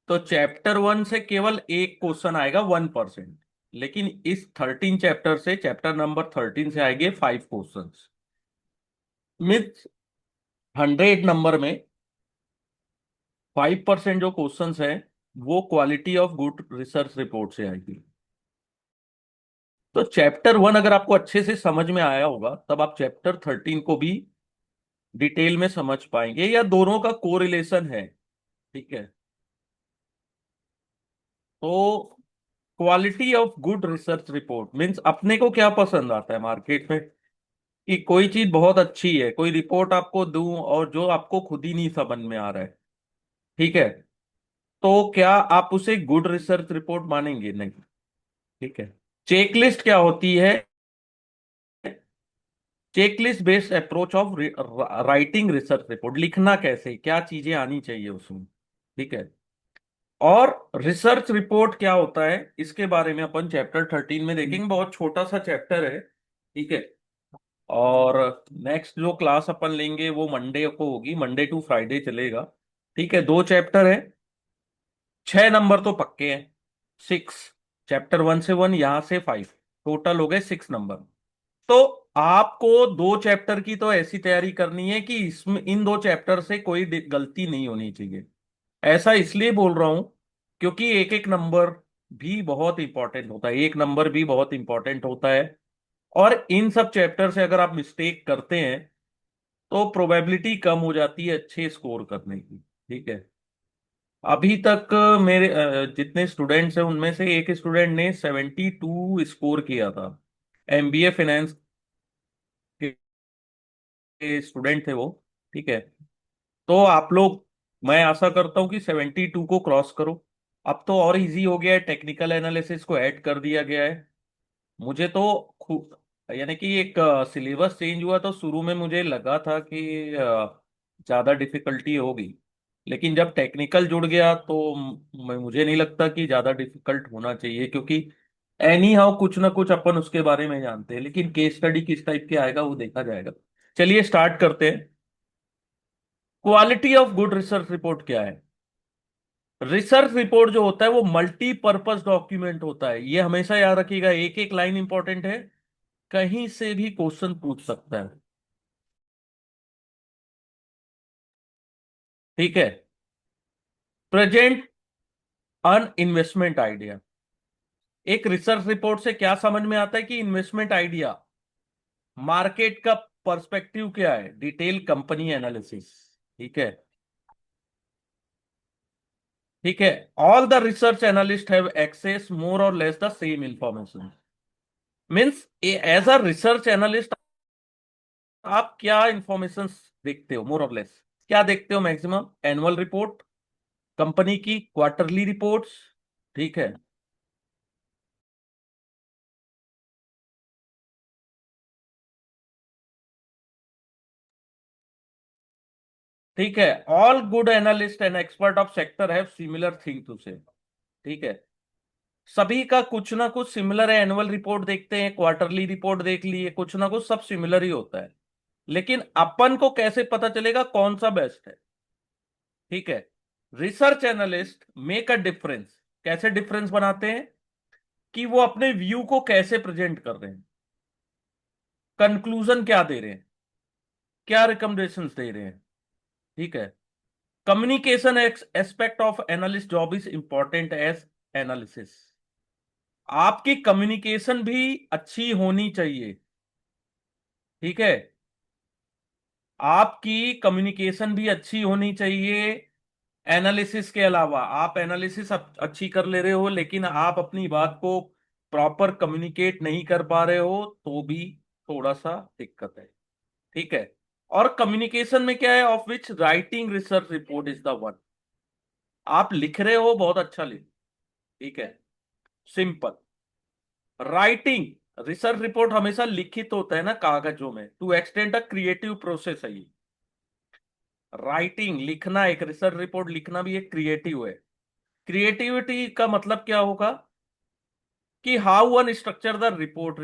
तो चैप्टर 1 से केवल एक क्वेश्चन आएगा 1%। लेकिन इस 13 चैप्टर से, चैप्टर नंबर 13 से आएंगे 5 क्वेश्चन। मीन्स 100 नंबर में 5% जो क्वेश्चन है वो quality of good research report से आएगी। तो चैप्टर 1 अगर आपको अच्छे से समझ में आया होगा, तब आप चैप्टर 13 को भी डिटेल में समझ पाएंगे, या दोनों का कोरिलेशन है। ठीक है। तो quality of good research report means अपने को क्या पसंद आता है मार्केट में, कि कोई चीज बहुत अच्छी है, कोई रिपोर्ट आपको दूं और जो आपको खुद ही नहीं समझ में आ रहा है। ठीक है। तो क्या आप उसे गुड रिसर्च रिपोर्ट मानेंगे? नहीं। ठीक है। चेकलिस्ट क्या होती है? Checklist based approach of writing research report, लिखना कैसे, क्या चीजें आनी चाहिए उसमें। ठीक है। और रिसर्च रिपोर्ट क्या होता है, इसके बारे में अपन चैप्टर 13 में देखेंगे। बहुत छोटा सा चैप्टर है। ठीक है। और नेक्स्ट जो क्लास अपन लेंगे वो मंडे को होगी, मंडे टू फ्राइडे चलेगा। ठीक है। 2 चैप्टर है, 6 नंबर तो पक्के हैं। 6, चैप्टर 1 से 1, यहां से 5, टोटल हो गए 6 नंबर। तो आपको 2 चैप्टर की तो ऐसी तैयारी करनी है कि इसमें इन 2 चैप्टर से कोई गलती नहीं होनी चाहिए। ऐसा इसलिए बोल रहा हूं क्योंकि एक एक नंबर भी बहुत इंपॉर्टेंट होता है, एक नंबर भी बहुत इंपॉर्टेंट होता है। और इन सब चैप्टर से अगर आप मिस्टेक करते हैं तो प्रोबेबिलिटी कम हो जाती है अच्छे स्कोर करने की। ठीक है। अभी तक मेरे जितने स्टूडेंट्स हैं उनमें से एक स्टूडेंट ने 72 स्कोर किया था। एमबीए फाइनेंस के स्टूडेंट थे वो। ठीक है। तो आप लोग, मैं आशा करता हूं कि 72 को क्रॉस करो। अब तो और इजी हो गया है, टेक्निकल एनालिसिस को ऐड कर दिया गया है। मुझे तो खूब, यानी कि एक सिलेबस चेंज हुआ तो शुरू में मुझे लगा था कि ज्यादा डिफिकल्टी होगी। लेकिन जब टेक्निकल जुड़ गया तो मुझे नहीं लगता कि ज्यादा डिफिकल्ट होना चाहिए, क्योंकि एनी हाउ कुछ ना कुछ अपन उसके बारे में जानते हैं। लेकिन केस स्टडी किस टाइप के आएगा वो देखा जाएगा। चलिए स्टार्ट करते हैं। Quality of good research report क्या है? रिसर्च रिपोर्ट जो होता है वो मल्टीपर्पज डॉक्यूमेंट होता है, ये हमेशा याद रखिएगा, एक एक लाइन इंपॉर्टेंट है। कहीं से भी क्वेश्चन पूछ सकता है। ठीक है। Present an investment idea. एक रिसर्च रिपोर्ट से क्या समझ में आता है कि इन्वेस्टमेंट आइडिया, मार्केट का पर्सपेक्टिव क्या है, डिटेल कंपनी एनालिसिस। ठीक है। ठीक है। All the research analyst have access more or less the same information. Means as a research analyst आप क्या इंफॉर्मेशन देखते हो, मोर और लेस क्या देखते हो? मैक्सिमम एनुअल रिपोर्ट, कंपनी की क्वार्टरली रिपोर्ट्स। ठीक है। ठीक है। All good analyst and expert of sector have similar thing to say. ठीक है। सभी का कुछ ना कुछ सिमिलर है, एनुअल रिपोर्ट देखते हैं, क्वार्टरली रिपोर्ट देख लिए, कुछ ना कुछ सब सिमिलर ही होता है। लेकिन अपन को कैसे पता चलेगा कौन सा बेस्ट है? ठीक है। Research analyst make a difference. कैसे डिफरेंस बनाते हैं? कि वो अपने व्यू को कैसे प्रेजेंट कर रहे हैं, कंक्लूजन क्या दे रहे हैं, क्या रिकमेंडेशंस दे रहे हैं। ठीक है। Communication aspect of analyst job is important as analysis. आपकी कम्युनिकेशन भी अच्छी होनी चाहिए। ठीक है। आपकी कम्युनिकेशन भी अच्छी होनी चाहिए। एनालिसिस के अलावा आप एनालिसिस अच्छी कर ले रहे हो लेकिन आप अपनी बात को प्रॉपर कम्युनिकेट नहीं कर पा रहे हो, तो भी थोड़ा सा दिक्कत है। ठीक है। और कम्युनिकेशन में क्या है, of which writing research report is the one. आप लिख रहे हो बहुत अच्छा लिख। ठीक है। सिंपल। राइटिंग रिसर्च रिपोर्ट हमेशा लिखित होता है ना कागजों में, to extend a creative process है ये। राइटिंग लिखना, एक रिसर्च रिपोर्ट लिखना भी एक क्रिएटिव है। क्रिएटिविटी का मतलब क्या होगा? कि how one structure the report.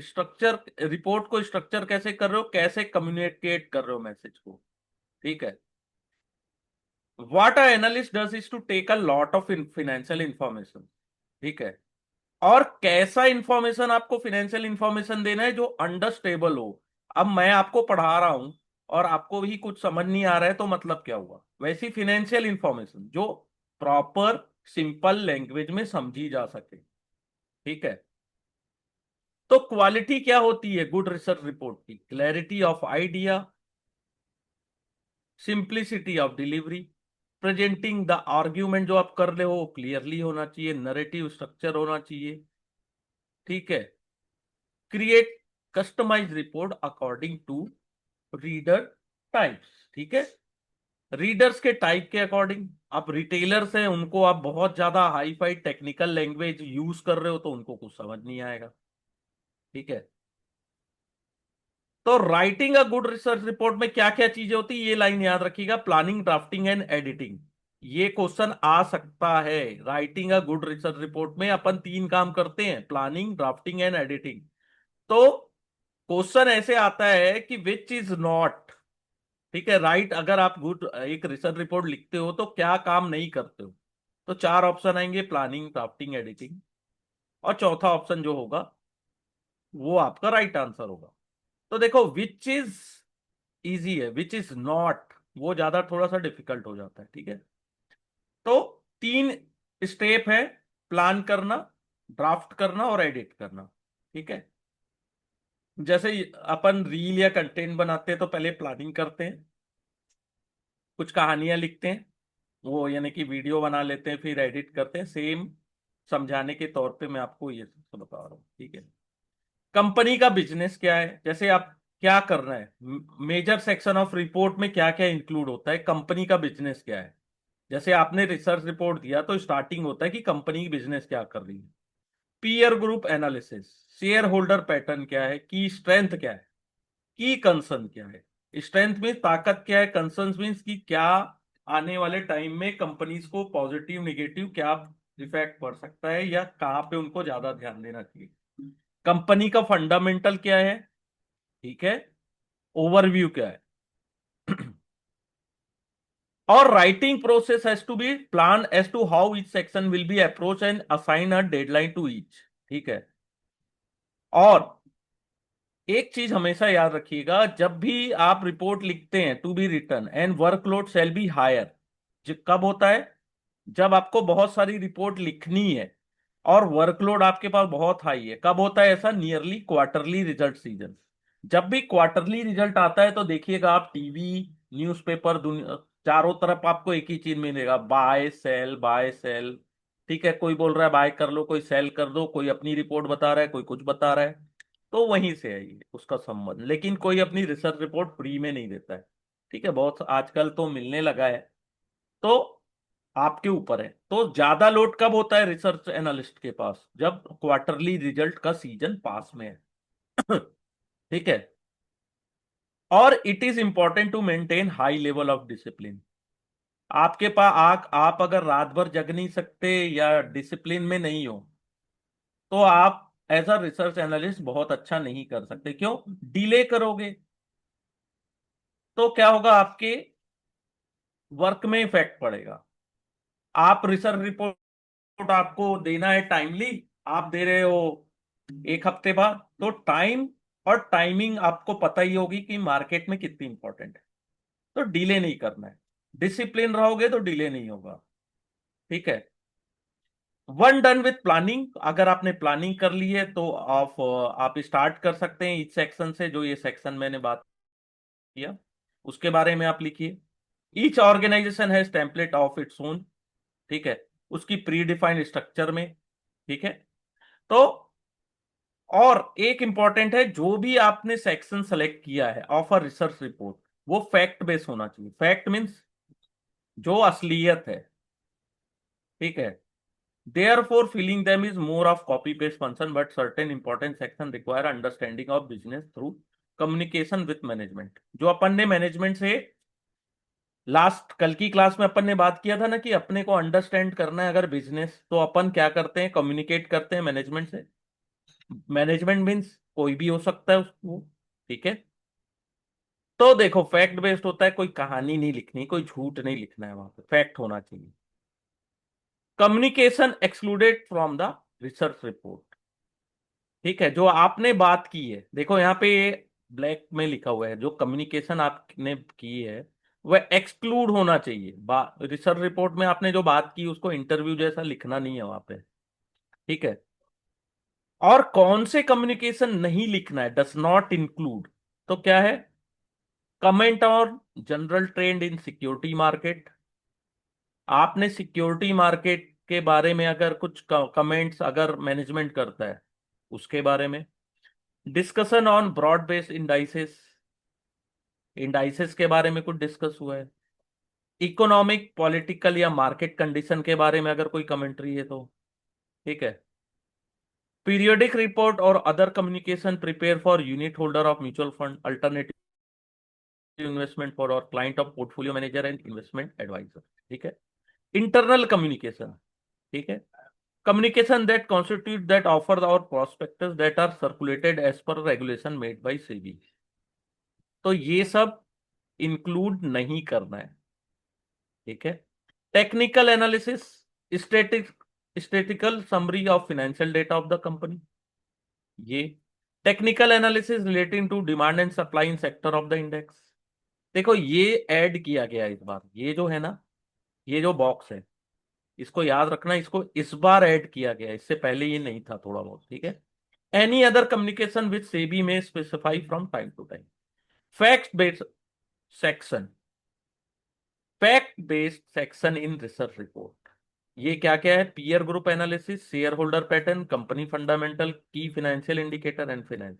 Structure, report को स्ट्रक्चर कैसे कर रहे हो, कैसे कम्युनिकेट कर रहे हो मैसेज को। ठीक है। What a analyst does is to take a lot of financial information, ठीक है, और कैसा इंफॉर्मेशन आपको फाइनेंशियल इंफॉर्मेशन देना है जो अंडरस्टेबल हो। अब मैं आपको पढ़ा रहा हूं और आपको भी कुछ समझ नहीं आ रहा है तो मतलब क्या हुआ, वैसी फाइनेंशियल इंफॉर्मेशन जो प्रॉपर सिंपल लैंग्वेज में समझी जा सके, ठीक है। तो क्वालिटी क्या होती है गुड रिसर्च रिपोर्ट की? Clarity of idea, simplicity of delivery, presenting the argument जो आप कर रहे हो क्लियरली होना चाहिए, नरेटिव स्ट्रक्चर होना चाहिए, ठीक है। Create customise report according to reader types, ठीक है। रीडर्स के टाइप के अकॉर्डिंग, आप रिटेलर्स हैं उनको आप बहुत ज्यादा hi fi technical language use कर रहे हो तो उनको कुछ समझ नहीं आएगा, ठीक है। तो writing a good research report में क्या क्या चीजें होती है ये लाइन याद रखिएगा, प्लानिंग, ड्राफ्टिंग एंड एडिटिंग। ये क्वेश्चन आ सकता है। Writing a good research report में अपन तीन काम करते हैं, प्लानिंग, ड्राफ्टिंग एंड एडिटिंग। तो क्वेश्चन ऐसे आता है कि विच इज नॉट, ठीक है, राइट, अगर आप गुड एक रिसर्च रिपोर्ट लिखते हो तो क्या काम नहीं करते हो? तो चार ऑप्शन आएंगे, प्लानिंग, ड्राफ्टिंग, एडिटिंग, और चौथा ऑप्शन जो होगा वो आपका राइट आंसर होगा। तो देखो विच इज इजी है, विच इज नॉट वो ज्यादा थोड़ा सा डिफिकल्ट हो जाता है, ठीक है। तो तीन स्टेप है, प्लान करना, ड्राफ्ट करना और एडिट करना, ठीक है। जैसे अपन रील या कंटेंट बनाते हैं तो पहले प्लानिंग करते हैं, कुछ कहानियां लिखते हैं, वो यानी कि वीडियो बना लेते हैं, फिर एडिट करते हैं। सेम समझाने के तौर पे मैं आपको ये सब बता रहा हूँ, ठीक है। कंपनी का बिजनेस क्या है, जैसे आप क्या करना है, मेजर सेक्शन ऑफ रिपोर्ट में क्या क्या इंक्लूड होता है, कंपनी का बिजनेस क्या है। जैसे आपने रिसर्च रिपोर्ट दिया तो स्टार्टिंग होता है कि कंपनी की बिजनेस क्या कर रही है। Peer group analysis, share holder pattern क्या है, की स्ट्रेंथ क्या है, की कंसर्न क्या है। स्ट्रेंथ मीन ताकत क्या है, कंसर्न मीन्स कि क्या आने वाले टाइम में कंपनीज को पॉजिटिव निगेटिव क्या इफेक्ट पड़ सकता है या कहाँ पे उनको ज्यादा ध्यान देना चाहिए। कंपनी का फंडामेंटल क्या है, ठीक है, ओवरव्यू क्या है। और writing process has to be plan as to how each section will be approach and assign a deadline to each, ठीक है। और एक चीज हमेशा याद रखिएगा, जब भी आप रिपोर्ट लिखते हैं, to be written and workload shall be higher, कब होता है, जब आपको बहुत सारी रिपोर्ट लिखनी है और वर्कलोड आपके पास बहुत हाई है। कब होता है ऐसा? Nearly quarterly result season. जब भी क्वार्टरली रिजल्ट आता है तो देखिएगा आप टीवी, न्यूज़पेपर, दुनिया चारों तरफ आपको एक ही चीज मिलेगा, बाय सेल बाय सेल, ठीक है। कोई बोल रहा है बाय कर लो, कोई सेल कर दो, कोई अपनी रिपोर्ट बता रहा है, कोई कुछ बता रहा है। तो वहीं से है ये उसका संबंध, लेकिन कोई अपनी रिसर्च रिपोर्ट फ्री में नहीं देता है, ठीक है। बहुत आजकल तो मिलने लगा है। तो आपके ऊपर है। तो ज्यादा लोड कब होता है रिसर्च एनालिस्ट के पास? जब क्वार्टरली रिजल्ट का सीजन पास में है। ठीक है। और it is important to maintain high level of discipline. आपके पास आप अगर रात भर जग नहीं सकते या डिसिप्लिन में नहीं हो तो आप एज अ रिसर्च एनालिस्ट बहुत अच्छा नहीं कर सकते। क्यों? डिले करोगे तो क्या होगा, आपके वर्क में इफेक्ट पड़ेगा। आप रिसर्च रिपोर्ट आपको देना है टाइमली, आप दे रहे हो एक हफ्ते बाद, तो टाइम और टाइमिंग आपको पता ही होगी कि मार्केट में कितनी इंपॉर्टेंट है। तो डिले नहीं करना है, डिसिप्लिन रहोगे तो डिले नहीं होगा, ठीक है। वन डन विथ प्लानिंग, अगर आपने प्लानिंग कर ली है तो आप स्टार्ट कर सकते हैं इस सेक्शन से, जो ये सेक्शन मैंने बात किया उसके बारे में आप लिखिए। Each organisation has template of its own, ठीक है, उसकी प्री डिफाइंड स्ट्रक्चर में, ठीक है। तो और एक इंपॉर्टेंट है, जो भी आपने सेक्शन सेलेक्ट किया है ऑफ अ रिसर्च रिपोर्ट वो फैक्ट बेस होना चाहिए। फैक्ट मीन्स जो असलियत है, ठीक है। Therefore, filling them is more of copy paste function, but certain important section require understanding of business through communication with management। जो अपन ने मैनेजमेंट से लास्ट कल की क्लास में अपन ने बात किया था ना कि अपने को अंडरस्टैंड करना है अगर बिजनेस, तो अपन क्या करते हैं, कम्युनिकेट करते हैं मैनेजमेंट से। मैनेजमेंट मीन्स कोई भी हो सकता है उसको, ठीक है। तो देखो, फैक्ट बेस्ड होता है, कोई कहानी नहीं लिखनी, कोई झूठ नहीं लिखना है, वहां पे फैक्ट होना चाहिए। Communication excluded from the research report. ठीक है, जो आपने बात की है, देखो यहाँ पे ये ब्लैक में लिखा हुआ है, जो कम्युनिकेशन आपने की है वह एक्सक्लूड होना चाहिए। रिसर्च रिपोर्ट में आपने जो बात की उसको इंटरव्यू जैसा लिखना नहीं है वहां पे। ठीक है। और कौन से कम्युनिकेशन नहीं लिखना है, डस नॉट इंक्लूड, तो क्या है? Comment on general trend in security market. आपने सिक्योरिटी मार्केट के बारे में अगर कुछ कमेंट्स अगर मैनेजमेंट करता है उसके बारे में। Discussion on broad based indices, indices के बारे में कुछ डिस्कस हुआ है। इकोनॉमिक पॉलिटिकल या मार्केट कंडीशन के बारे में अगर कोई कमेंट्री है तो। ठीक है। पीरियोडिक रिपोर्ट और other communication prepare for unit holder of mutual fund, alternative investment for और client of portfolio manager and investment adviser. ठीक है। Internal communication. ठीक है। Communication that constitute that offer or prospectus that are circulated as per regulation made by SEBI। तो ये सब include नहीं करना है। ठीक है। Technical analysis, static statical summary of financial data of the company, ये technical analysis relating to demand and supply in sector of the index. देखो ये ऐड किया गया इस बार, ये जो है ना, ये जो बॉक्स है, इसको याद रखना, इसको इस बार ऐड किया गया, इससे पहले ये नहीं था थोड़ा बहुत। ठीक है। Any other communication which SEBI में specify from time to time. Fact based section, fact based section in research report, ये क्या क्या है? Peer group analysis, share holder pattern, company fundamental, key financial indicator and finance.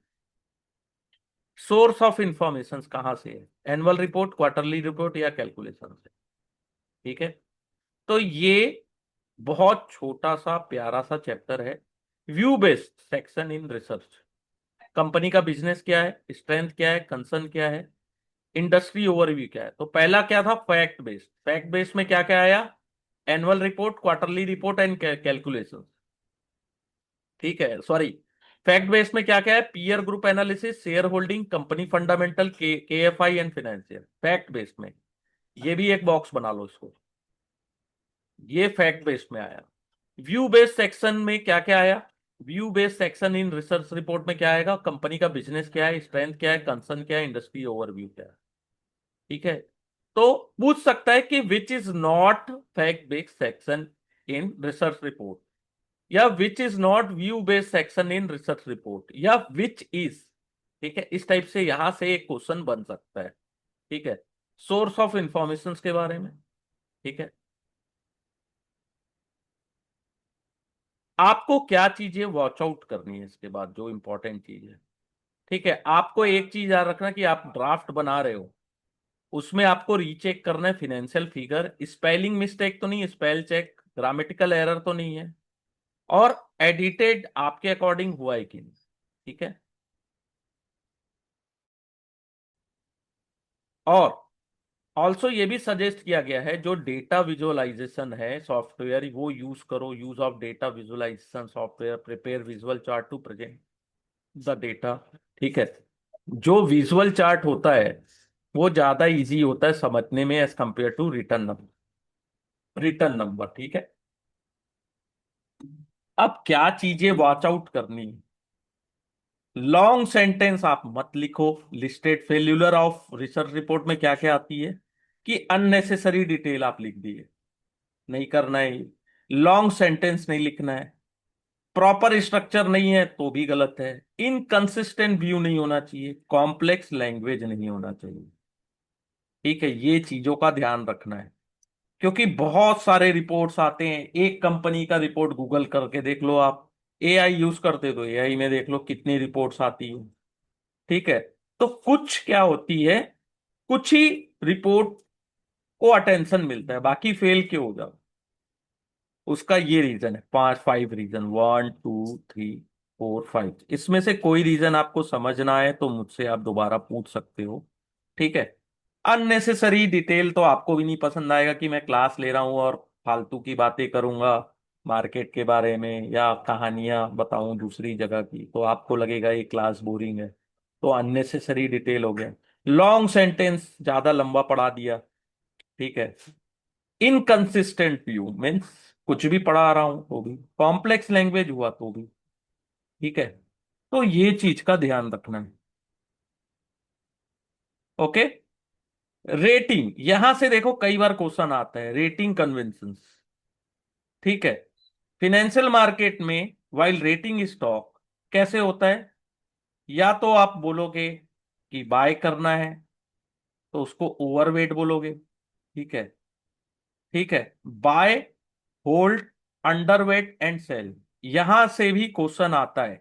Source of information कहां से है? Annual report, quarterly report या calculation से। ठीक है। तो ये बहुत छोटा सा प्यारा सा चैप्टर है। View based section in research, company का बिजनेस क्या है, स्ट्रेंथ क्या है, कंसर्न क्या है, इंडस्ट्री ओवरव्यू क्या है। तो पहला क्या था? Fact based. फैक्ट बेस्ड में क्या क्या आया? Annual report, quarterly report and calculation. ठीक है, सॉरी, फैक्ट बेस्ड में क्या क्या है? Peer group analysis, share holding, company fundamental, K F I and financial. Fact based में ये भी एक बॉक्स बना लो इसको, ये फैक्ट बेस्ड में आया। व्यू बेस्ड सेक्शन में क्या क्या आया? View based section in research report में क्या आएगा? कंपनी का बिजनेस क्या है, स्ट्रेंथ क्या है, कंसर्न क्या है, इंडस्ट्री ओवरव्यू क्या है। ठीक है। तो पूछ सकता है कि which is not fact based section in research report, या which is not view based section in research report, या विच इज। ठीक है, इस टाइप से यहां से एक क्वेश्चन बन सकता है। ठीक है। सोर्स ऑफ इंफॉर्मेशन के बारे में। ठीक है। आपको क्या चीजें वॉच आउट करनी है इसके बाद, जो इंपॉर्टेंट चीज है। ठीक है। आपको एक चीज याद रखना कि आप ड्राफ्ट बना रहे हो, उसमें आपको रीचेक करना है फिनेंशियल फिगर, स्पेलिंग मिस्टेक तो नहीं, स्पेल चेक, ग्रामेटिकल एरर तो नहीं है, और एडिटेड आपके अकॉर्डिंग हुआ है कि नहीं। ठीक है। और ऑल्सो ये भी सजेस्ट किया गया है, जो डेटा विजुअलाइजेशन है सॉफ्टवेयर, वो यूज करो। Use of data visualisation software prepare visual chart to present the data. ठीक है। जो विजुअल चार्ट होता है वो ज्यादा इजी होता है समझने में as compare to return number. Return number, ठीक है। अब क्या चीजें वॉच आउट करनी है? लॉन्ग सेंटेंस आप मत लिखो। लिस्टेड फेल्यूलर ऑफ रिसर्च रिपोर्ट में क्या क्या आती है कि अननेसेसरी डिटेल आप लिख दिए, नहीं करना है। लॉन्ग सेंटेंस नहीं लिखना है। प्रॉपर स्ट्रक्चर नहीं है तो भी गलत है। इनकंसिस्टेंट व्यू नहीं होना चाहिए, कॉम्प्लेक्स लैंग्वेज नहीं होना चाहिए। ठीक है, ये चीजों का ध्यान रखना है, क्योंकि बहुत सारे रिपोर्ट्स आते हैं। एक कंपनी का रिपोर्ट गूगल करके देख लो आप, एआई यूज करते तो एआई में देख लो कितनी रिपोर्ट्स आती है। ठीक है। तो कुछ क्या होती है, कुछ ही रिपोर्ट को अटेंशन मिलता है, बाकी फेल क्यों हो जाओ। उसका ये रीजन है, 5 रीजन, 1 2 3 4 5, इसमें से कोई रीजन आपको समझना है तो मुझसे आप दोबारा पूछ सकते हो। ठीक है। अननेसेसरी डिटेल तो आपको भी नहीं पसंद आएगा कि मैं क्लास ले रहा हूं और फालतू की बातें करूंगा मार्केट के बारे में, या कहानियां बताऊं दूसरी जगह की, तो आपको लगेगा ये क्लास बोरिंग है। तो अननेसेसरी डिटेल हो गया। लॉन्ग सेंटेंस ज्यादा लंबा पढ़ा दिया, ठीक है। इनकंसिस्टेंट व्यू मीन्स कुछ भी पढ़ा रहा हूं तो भी, कॉम्प्लेक्स लैंग्वेज हुआ तो भी, ठीक है। तो ये चीज का ध्यान रखना है। ओके। रेटिंग, यहां से देखो कई बार क्वेश्चन आता है, रेटिंग कन्वेंशंस, ठीक है। फिनेंशियल मार्केट में वाइल रेटिंग स्टॉक कैसे होता है, या तो आप बोलोगे कि बाय करना है तो उसको ओवरवेट बोलोगे, ठीक है, ठीक है। Buy, hold, underweight and sell, यहां से भी क्वेश्चन आता है,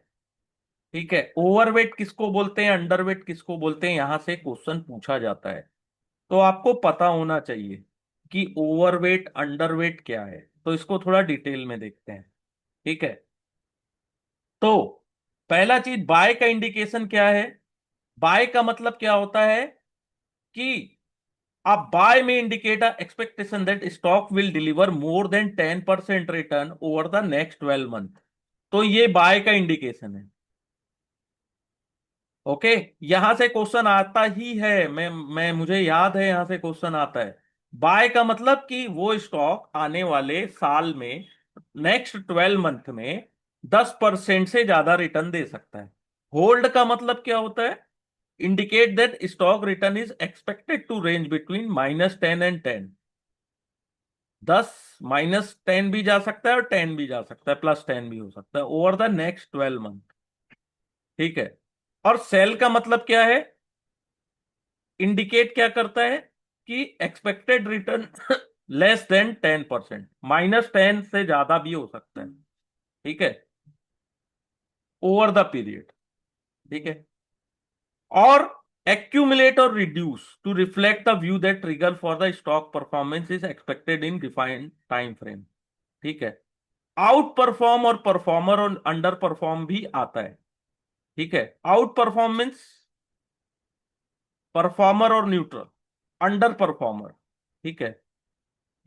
ठीक है। ओवरवेट किसको बोलते हैं, अंडरवेट किसको बोलते हैं, यहां से क्वेश्चन पूछा जाता है। तो आपको पता होना चाहिए कि ओवरवेट अंडरवेट क्या है। तो इसको थोड़ा डिटेल में देखते हैं, ठीक है। तो पहला चीज, बाय का इंडिकेशन क्या है। बाय का मतलब क्या होता है कि आप बाय में indicate a expectation that stock will deliver more than 10% return over the next 12 month. तो ये बाय का इंडिकेशन है। ओके। यहां से क्वेश्चन आता ही है, मैं मुझे याद है यहां से क्वेश्चन आता है। बाय का मतलब कि वो स्टॉक आने वाले साल में, नेक्स्ट 12 मंथ में 10% से ज्यादा रिटर्न दे सकता है। होल्ड का मतलब क्या होता है, indicate that stock return is expected to range between -10 and 10। 10 -10 भी जा सकता है और 10 भी जा सकता है, +10 भी हो सकता है ओवर द नेक्स्ट 12 मंथ, ठीक है। और सेल का मतलब क्या है, इंडिकेट क्या करता है कि एक्सपेक्टेड रिटर्न -10%, -10 से ज्यादा भी हो सकता है, ठीक है, ओवर द पीरियड, ठीक है। और accumulate और reduce to reflect the view that trigger for the stock performance is expected in defined time frame, ठीक है। आउट परफॉर्म और परफॉर्मर और अंडर परफॉर्म भी आता है, ठीक है। आउट परफॉर्मेंस, परफॉर्मर और न्यूट्रल, अंडर परफॉर्मर, ठीक है।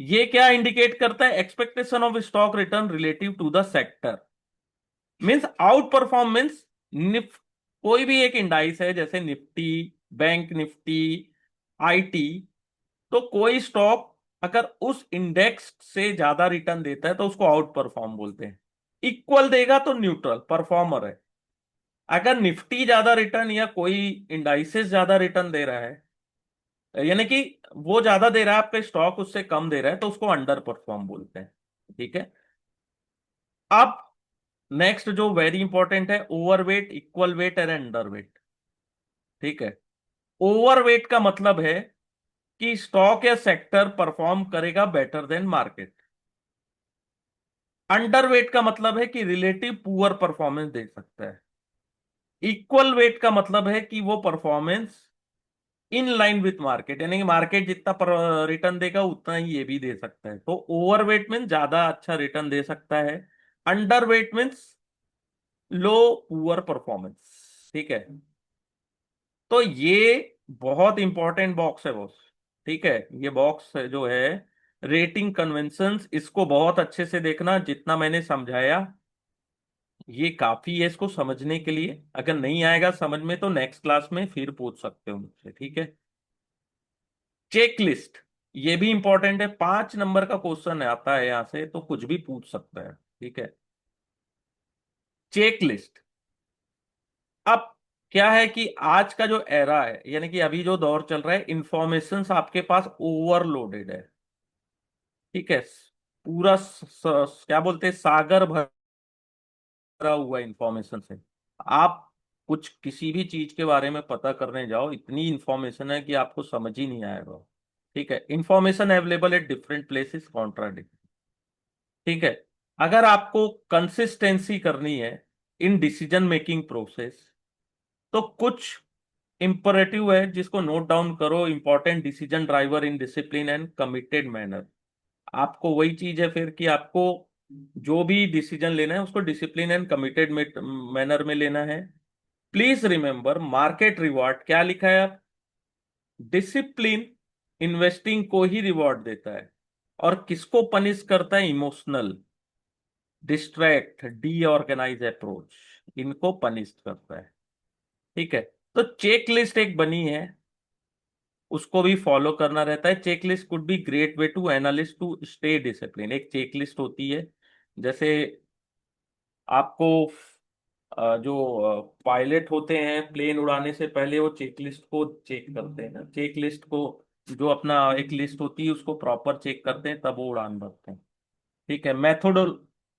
ये क्या इंडिकेट करता है, expectation of stock return relative to the sector. Means out performance, कोई भी एक इंडाइस है जैसे निफ्टी, बैंक निफ्टी, आईटी, तो कोई स्टॉक अगर उस इंडेक्स से ज्यादा रिटर्न देता है तो उसको आउट परफॉर्म बोलते हैं। इक्वल देगा तो न्यूट्रल परफॉर्मर है। अगर निफ्टी ज्यादा रिटर्न या कोई इंडाइसेस ज्यादा रिटर्न दे रहा है, यानी कि वो ज्यादा दे रहा है, आपका स्टॉक उससे कम दे रहा है, तो उसको अंडर परफॉर्म बोलते हैं, ठीक है। अब नेक्स्ट जो वेरी इंपॉर्टेंट है, ओवरवेट, इक्वल वेट और अंडरवेट, ठीक है। ओवरवेट का मतलब है कि स्टॉक या सेक्टर परफॉर्म करेगा बेटर देन मार्केट। अंडरवेट का मतलब है कि रिलेटिव पुअर परफॉर्मेंस दे सकता है। इक्वल वेट का मतलब है कि वो performance in line with market, यानी कि मार्केट जितना रिटर्न देगा उतना ही ये भी दे सकता है। तो ओवरवेट मीन्स ज्यादा अच्छा रिटर्न दे सकता है, underweight means low poor performance, ठीक है। तो ये बहुत इंपॉर्टेंट बॉक्स है बॉस, ठीक है। ये बॉक्स जो है रेटिंग कन्वेंशंस, इसको बहुत अच्छे से देखना, जितना मैंने समझाया ये काफी है इसको समझने के लिए। अगर नहीं आएगा समझ में तो नेक्स्ट क्लास में फिर पूछ सकते हो मुझसे, ठीक है। चेक लिस्ट, ये भी इंपॉर्टेंट है, 5 नंबर का क्वेश्चन आता है यहां से, तो कुछ भी पूछ सकता है, ठीक है। चेक लिस्ट, अब क्या है कि आज का जो एरा है, यानी कि अभी जो दौर चल रहा है, इंफॉर्मेशन आपके पास ओवरलोडेड है, ठीक है। पूरा क्या बोलते हैं, सागर भरा हुआ इंफॉर्मेशन से। आप कुछ किसी भी चीज के बारे में पता करने जाओ, इतनी इंफॉर्मेशन है कि आपको समझ ही नहीं आएगा, ठीक है। Information available at different places, contradict, ठीक है। अगर आपको कंसिस्टेंसी करनी है इन डिसीजन मेकिंग प्रोसेस, तो कुछ इंपरेटिव है जिसको नोट डाउन करो, important decision driver in discipline and committed manner. आपको वही चीज है फिर कि आपको जो भी डिसीजन लेना है उसको डिसिप्लिन एंड कमिटेड मैनर में लेना है। प्लीज रिमेंबर, मार्केट रिवॉर्ड क्या लिखा है, डिसिप्लिन इन्वेस्टिंग को ही रिवॉर्ड देता है, और किसको पनिश करता है, इमोशनल, डिस्ट्रैक्ट, डीऑर्गेनाइज अप्रोच, इनको पनिश करता है, ठीक है। तो चेक लिस्ट एक बनी है, उसको भी फॉलो करना रहता है। Checklist could be great way to analyst to stay discipline. एक चेकलिस्ट होती है, जैसे आपको जो पायलट होते हैं प्लेन उड़ाने से पहले वो चेकलिस्ट को चेक करते हैं, चेकलिस्ट को जो अपना एक लिस्ट होती है उसको प्रॉपर चेक करते हैं, तब वो उड़ान भरते हैं। ठीक है,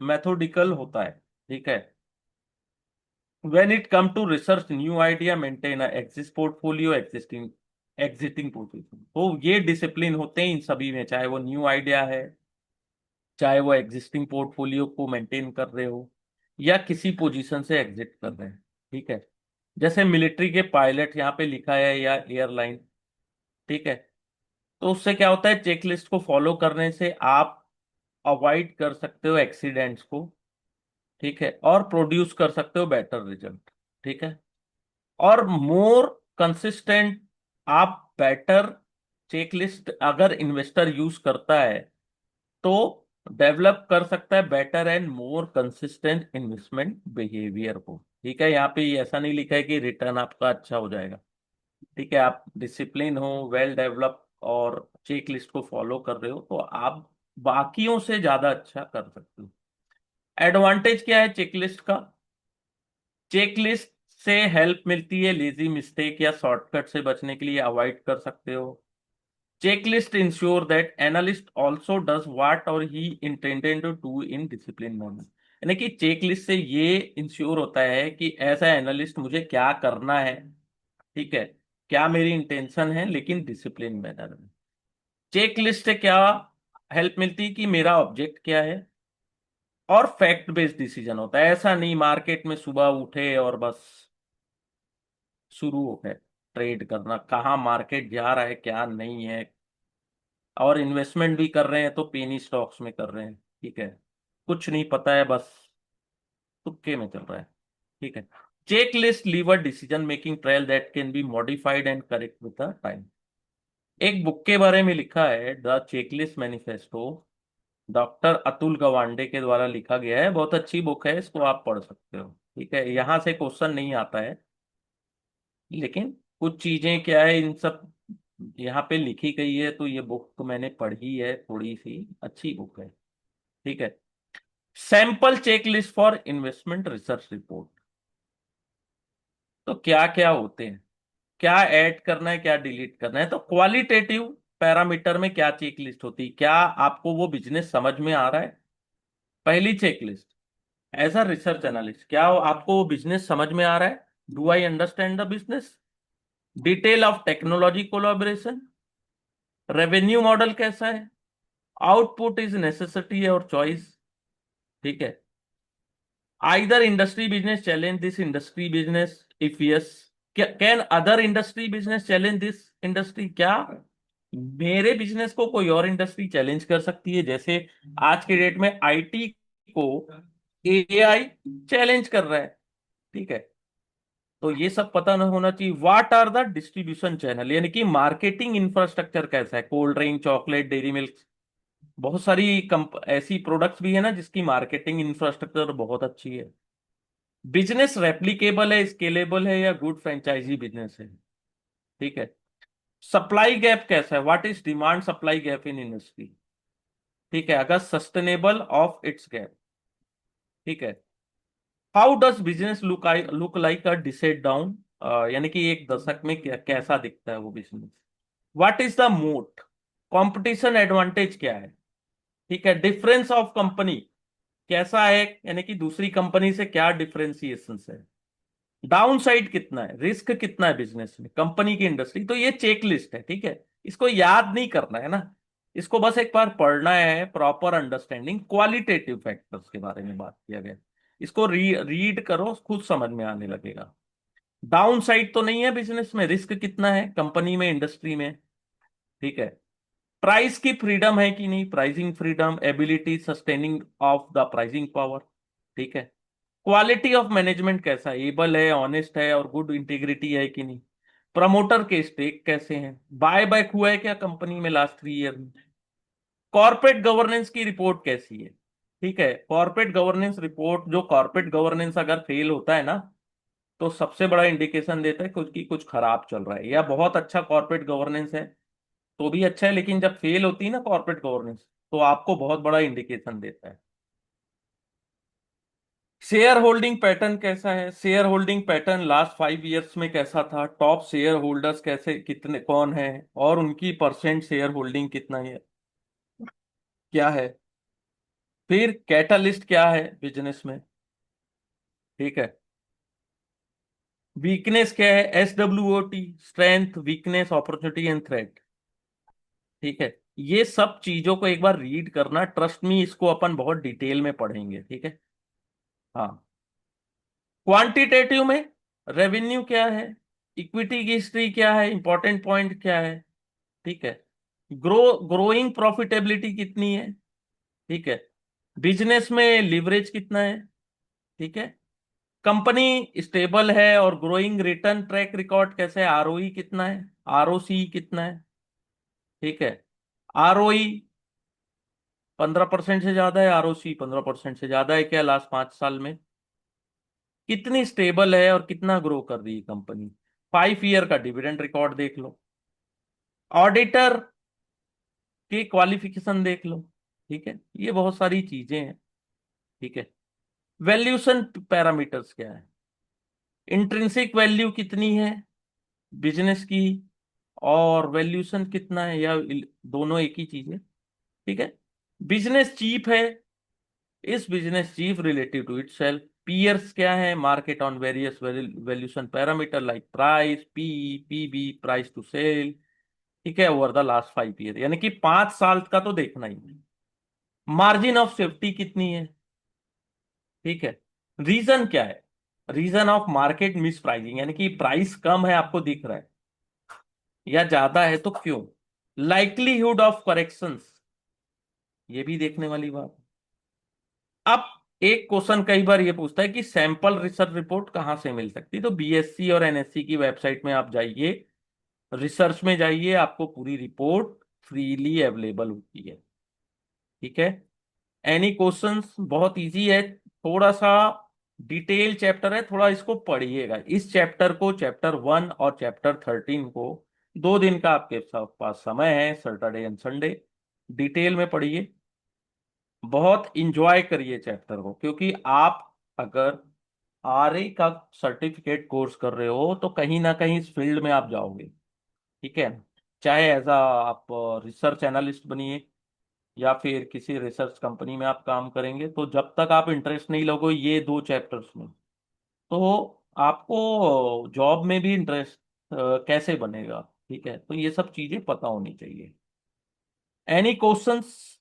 मेथोडिकल होता है। ठीक है, when it come to research new idea maintain a exist portfolio existing exiting position, तो ये डिसिप्लिन होते हैं इन सभी में, चाहे वो न्यू आइडिया है, चाहे वो एग्जिस्टिंग पोर्टफोलियो को मेंटेन कर रहे हो, या किसी पोजीशन से एग्जिट कर रहे हैं। ठीक है, जैसे मिलिट्री के पायलट यहाँ पे लिखा है, या एयरलाइन। ठीक है, तो उससे क्या होता है, चेकलिस्ट को फॉलो करने से आप अवॉइड कर सकते हो एक्सीडेंट्स को। ठीक है, और प्रोड्यूस कर सकते हो बेटर रिजल्ट। ठीक है, और मोर कंसिस्टेंट, आप बेटर चेकलिस्ट अगर इन्वेस्टर यूज करता है तो डेवलप कर सकता है better and more consistent investment behaviour को। ठीक है, यहाँ पे ये ऐसा नहीं लिखा है कि रिटर्न आपका अच्छा हो जाएगा। ठीक है, आप डिसिप्लिन हो, वेल डेवलप और चेक लिस्ट को फॉलो कर रहे हो तो आप बाकियों से ज्यादा अच्छा कर सकते हो। एडवांटेज क्या है चेकलिस्ट का? चेकलिस्ट से हेल्प मिलती है लेजी मिस्टेक या शॉर्टकट से बचने के लिए, अवॉइड कर सकते हो। Checklist ensure that analyst also does what or he intended to do in discipline manner. यानी कि चेकलिस्ट से ये इंश्योर होता है कि एज ए एनालिस्ट मुझे क्या करना है। ठीक है, क्या मेरी इंटेंशन है, लेकिन डिसिप्लिन मैनर में। चेकलिस्ट से क्या हेल्प मिलती है कि मेरा ऑब्जेक्ट क्या है, और फैक्ट बेस्ड डिसीजन होता है। ऐसा नहीं मार्केट में सुबह उठे और बस शुरू हो गए ट्रेड करना, कहाँ मार्केट जा रहा है क्या नहीं है, और इन्वेस्टमेंट भी कर रहे हैं तो पेनी स्टॉक्स में कर रहे हैं। ठीक है, कुछ नहीं पता है, बस तुक्के में चल रहा है। ठीक है, check list lever decision making trial that can be modified and correct with the time. एक बुक के बारे में लिखा है, the checklist manifesto, doctor Atul Gawande के द्वारा लिखा गया है। बहुत अच्छी बुक है, इसको आप पढ़ सकते हो। ठीक है, यहाँ से क्वेश्चन नहीं आता है, लेकिन कुछ चीजें क्या है इन सब यहाँ पे लिखी गई है, तो ये बुक तो मैंने पढ़ी है, थोड़ी सी अच्छी बुक है। ठीक है, sample checklist for investment research report. तो क्या क्या होते हैं, क्या ऐड करना है, क्या डिलीट करना है, तो क्वालिटेटिव पैरामीटर में क्या चेकलिस्ट होती है, क्या आपको वो बिजनेस समझ में आ रहा है। पहली checklist, as a research analyst क्या आपको वो बिजनेस समझ में आ रहा है, do I understand the business. Detail of technology collaboration, revenue model कैसा है, आउटपुट इज नेसेसिटी और चॉइस। ठीक है, either industry business challenge this industry business, if yes can other industry business challenge this industry. क्या मेरे business को कोई और इंडस्ट्री चैलेंज कर सकती है, जैसे आज के डेट में आईटी को एआई चैलेंज कर रहा है। ठीक है, तो ये सब पता न होना चाहिए। What are the distribution channel, यानी कि मार्केटिंग इंफ्रास्ट्रक्चर कैसा है, cold drink, chocolate, dairy milk, बहुत सारी ऐसी प्रोडक्ट्स भी है ना जिसकी मार्केटिंग इंफ्रास्ट्रक्चर बहुत अच्छी है। बिजनेस रेप्लिकेबल है, स्केलेबल है, या गुड फ्रेंचाइजी बिजनेस है। ठीक है, सप्लाई गैप कैसा है, what is demand supply gap in industry. ठीक है, अगर सस्टेनेबल ऑफ इट्स गैप। ठीक है, how does business look like a decade down, यानी कि एक दशक में कैसा दिखता है वो बिजनेस। What is the moat, competition advantage क्या है। ठीक है, डिफरेंस ऑफ कंपनी कैसा है, यानी कि दूसरी कंपनी से क्या डिफरेंशिएशन है। डाउन साइड कितना है, रिस्क कितना है बिजनेस में, कंपनी की इंडस्ट्री। तो ये चेक लिस्ट है। ठीक है, इसको याद नहीं करना है ना, इसको बस एक बार पढ़ना है, प्रॉपर अंडरस्टैंडिंग। क्वालिटेटिव फैक्टर्स के बारे में बात किया गया, इसको रीड करो, खुद समझ में आने लगेगा। डाउन साइड तो नहीं है बिजनेस में, रिस्क कितना है कंपनी में, इंडस्ट्री में। ठीक है, प्राइस की फ्रीडम है कि नहीं, pricing freedom, ability sustaining of the pricing power. ठीक है, क्वालिटी ऑफ मैनेजमेंट कैसा है, एबल है, ऑनेस्ट है, और गुड इंटीग्रिटी है कि नहीं। प्रमोटर के स्टेक कैसे हैं, बाय बैक हुआ है क्या कंपनी में लास्ट 3 ईयर में। कॉर्पोरेट गवर्नेंस की रिपोर्ट कैसी है। ठीक है, कॉर्पोरेट गवर्नेंस रिपोर्ट, जो कॉर्पोरेट गवर्नेंस अगर फेल होता है ना, तो सबसे बड़ा इंडिकेशन देता है कुछ कि कुछ खराब चल रहा है, या बहुत अच्छा कॉर्पोरेट गवर्नेंस है तो भी अच्छा है, लेकिन जब फेल होती है ना कॉर्पोरेट गवर्नेंस, तो आपको बहुत बड़ा इंडिकेशन देता है। शेयर होल्डिंग पैटर्न कैसा है, share holding pattern last 5 years में कैसा था, टॉप शेयर होल्डर्स कैसे, कितने कौन है, और उनकी परसेंट शेयर होल्डिंग कितना है, क्या है। फिर कैटलिस्ट क्या है बिजनेस में, ठीक है। वीकनेस क्या है, SWOT, strength, weakness, opportunity and threat, ठीक है। ये सब चीजों को एक बार रीड करना, ट्रस्ट मी, इसको अपन बहुत डिटेल में पढ़ेंगे, ठीक है। हाँ, क्वांटिटेटिव में रेवेन्यू क्या है, इक्विटी की हिस्ट्री क्या है, इंपॉर्टेंट पॉइंट क्या है, ठीक है। ग्रोइंग प्रॉफिटेबिलिटी कितनी है, ठीक है। बिजनेस में लिवरेज कितना है, ठीक है। कंपनी स्टेबल है और ग्रोइंग, रिटर्न ट्रैक रिकॉर्ड कैसे है, ROE कितना है, ROC कितना है, ठीक है। ROE 15% से ज्यादा है, ROC 15% से ज्यादा है क्या लास्ट 5 साल में, कितनी स्टेबल है और कितना ग्रो कर रही है कंपनी, 5 ईयर का डिविडेंड रिकॉर्ड देख लो, ऑडिटर की क्वालिफिकेशन देख लो, ठीक है। ये बहुत सारी चीजें हैं, ठीक है। वैल्यूएशन पैरामीटर्स क्या है, इंट्रिंसिक वैल्यू कितनी है बिजनेस की, और वैल्यूएशन कितना है, या दोनों एक ही चीज है, ठीक है। बिजनेस चीप है, इस business chief relative to itself, peers क्या है, market on various valuation parameter like price, PE, PB, price to sale, ठीक है, ओवर द लास्ट 5 ईयर, यानी कि 5 साल का तो देखना ही है। मार्जिन ऑफ सेफ्टी कितनी है, ठीक है। रीजन क्या है, reason of market mispricing, यानी कि प्राइस कम है आपको दिख रहा है, या ज्यादा है तो क्यों। लाइकलीहुड ऑफ करेक्शंस, ये भी देखने वाली बात है। अब एक क्वेश्चन कई बार ये पूछता है कि सैंपल रिसर्च रिपोर्ट कहाँ से मिल सकती है, तो BSc और NSC की वेबसाइट में आप जाइए, रिसर्च में जाइए, आपको पूरी रिपोर्ट फ्रीली अवेलेबल होती है, ठीक है। एनी क्वेश्चंस, बहुत इजी है, थोड़ा सा डिटेल चैप्टर है, थोड़ा इसको पढ़िएगा, इस चैप्टर को, चैप्टर 1 और चैप्टर 13 को 2 दिन का आपके पास समय है, सैटरडे एंड संडे, डिटेल में पढ़िए, बहुत इंजॉय करिए चैप्टर को, क्योंकि आप अगर RA का सर्टिफिकेट कोर्स कर रहे हो तो कहीं ना कहीं इस फील्ड में आप जाओगे, ठीक है। चाहे एज आप रिसर्च एनालिस्ट बनिए, या फिर किसी रिसर्च कंपनी में आप काम करेंगे, तो जब तक आप इंटरेस्ट नहीं लोगे ये 2 चैप्टर्स में, तो आपको जॉब में भी इंटरेस्ट कैसे बनेगा, ठीक है। तो ये सब चीजें पता होनी चाहिए। Any questions